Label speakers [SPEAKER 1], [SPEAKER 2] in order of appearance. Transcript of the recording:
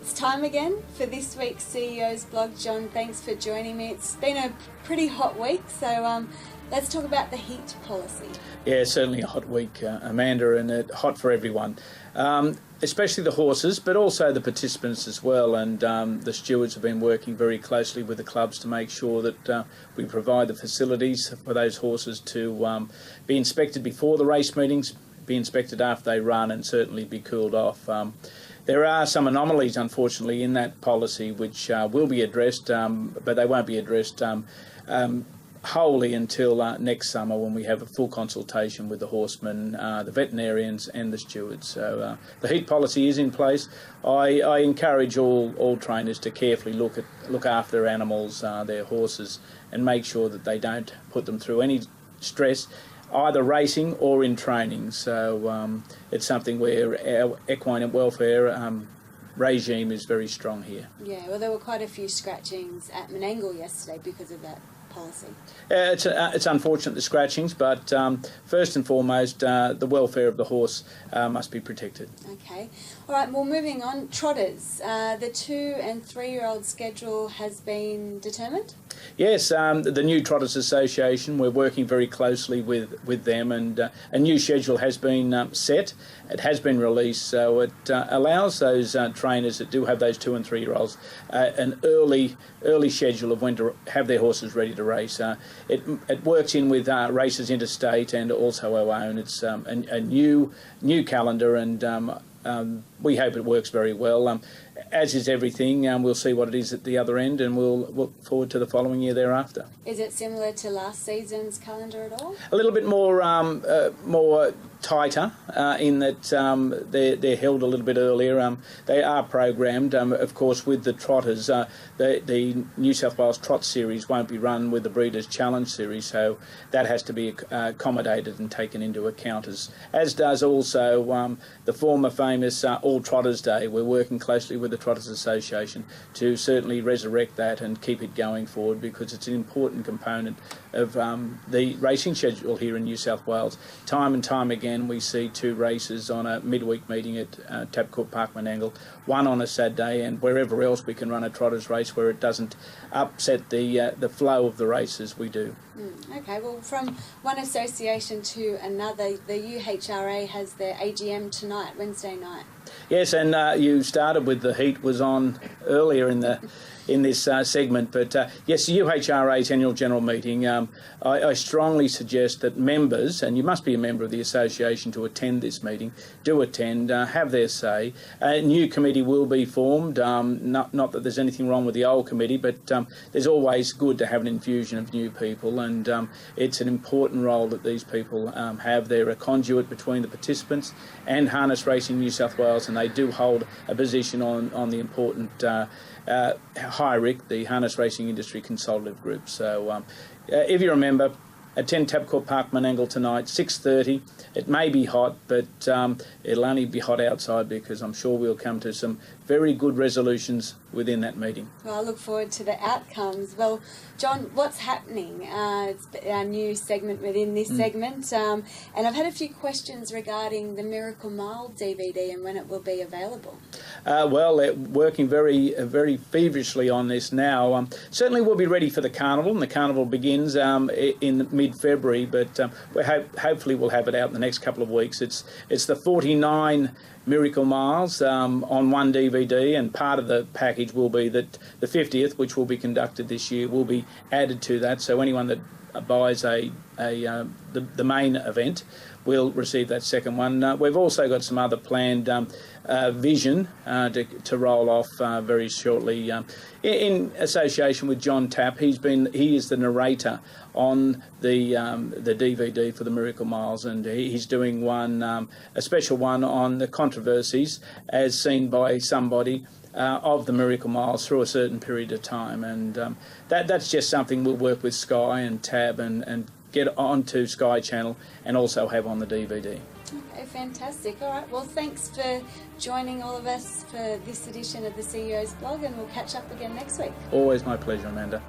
[SPEAKER 1] It's time again for this week's CEO's blog. John, thanks for joining me. It's been a pretty hot week, so let's talk about the heat policy.
[SPEAKER 2] Yeah, certainly a hot week, Amanda, and hot for everyone, especially the horses, but also the participants as well. And the stewards have been working very closely with the clubs to make sure that we provide the facilities for those horses to be inspected before the race meetings, be inspected after they run, and certainly be cooled off. There are some anomalies, unfortunately, in that policy which will be addressed, but they won't be addressed wholly until next summer, when we have a full consultation with the horsemen, the veterinarians and the stewards. So the heat policy is in place. I encourage all trainers to carefully look after their animals, their horses, and make sure that they don't put them through any stress, either racing or in training. So it's something where our equine welfare regime is very strong here.
[SPEAKER 1] Yeah, well, there were quite a few scratchings at Menangle yesterday because of that policy.
[SPEAKER 2] It's unfortunate, the scratchings, but first and foremost, the welfare of the horse must be protected.
[SPEAKER 1] Okay. All right, well, moving on, trotters. The 2- and 3-year-old schedule has been determined?
[SPEAKER 2] Yes, the new Trotters Association, we're working very closely with them, and a new schedule has been set. It has been released, so it allows those trainers that do have those 2- and 3-year-olds an early schedule of when to have their horses ready to race. It works in with races interstate and also our own. It's a new calendar, and we hope it works very well. As is everything, we'll see what it is at the other end, and we'll look forward to the following year thereafter.
[SPEAKER 1] Is it similar to last season's calendar at all?
[SPEAKER 2] A little bit more tighter in that they're held a little bit earlier. They are programmed, of course, with the trotters. The New South Wales Trot Series won't be run with the Breeders' Challenge Series, so that has to be accommodated and taken into account, as does also the former famous All Trotters Day. We're working closely with the Trotters Association to certainly resurrect that and keep it going forward, because it's an important component of the racing schedule here in New South Wales. Time and time again we see 2 races on a midweek meeting at Tabcorp Park Menangle, 1 on a Saturday, and wherever else we can run a trotters race where it doesn't upset the flow of the races, we do.
[SPEAKER 1] Okay, well, from one association to another, the UHRA has their AGM tonight, Wednesday night.
[SPEAKER 2] Yes, and you started with the heat was on earlier in this segment, but yes, the UHRA's annual general meeting, I strongly suggest that members, and you must be a member of the association to attend this meeting, do attend, have their say. A new committee will be formed, not that there's anything wrong with the old committee, but there's always good to have an infusion of new people, and it's an important role that these people have. They're a conduit between the participants and Harness Racing New South Wales, and they do hold a position on the important HIRIC, the Harness Racing Industry Consultative Group. So if you remember, attend Tabcorp Park Menangle tonight, 6:30. It may be hot, but it'll only be hot outside, because I'm sure we'll come to some very good resolutions within that meeting.
[SPEAKER 1] Well, I look forward to the outcomes. Well, John, what's happening? It's our new segment within this segment, and I've had a few questions regarding the Miracle Mile DVD and when it will be available.
[SPEAKER 2] Well, they're working very feverishly on this now. Certainly we'll be ready for the carnival, and the carnival begins in mid-February, but hopefully we'll have it out in the next couple of weeks. It's the 49 Miracle Miles on one DVD, and part of the package will be that the 50th, which will be conducted this year, will be added to that. So anyone that buys the main event will receive that second one. We've also got some other planned vision to roll off very shortly in association with John Tapp. He is the narrator on the DVD for the Miracle Miles, and he's doing one, a special one on the controversies as seen by somebody of the Miracle Miles through a certain period of time, and that's just something we'll work with Sky and Tab and get onto Sky Channel and also have on the DVD.
[SPEAKER 1] Okay, fantastic. All right, well, thanks for joining all of us for this edition of the CEO's blog, and we'll catch up again next week.
[SPEAKER 2] Always my pleasure, Amanda.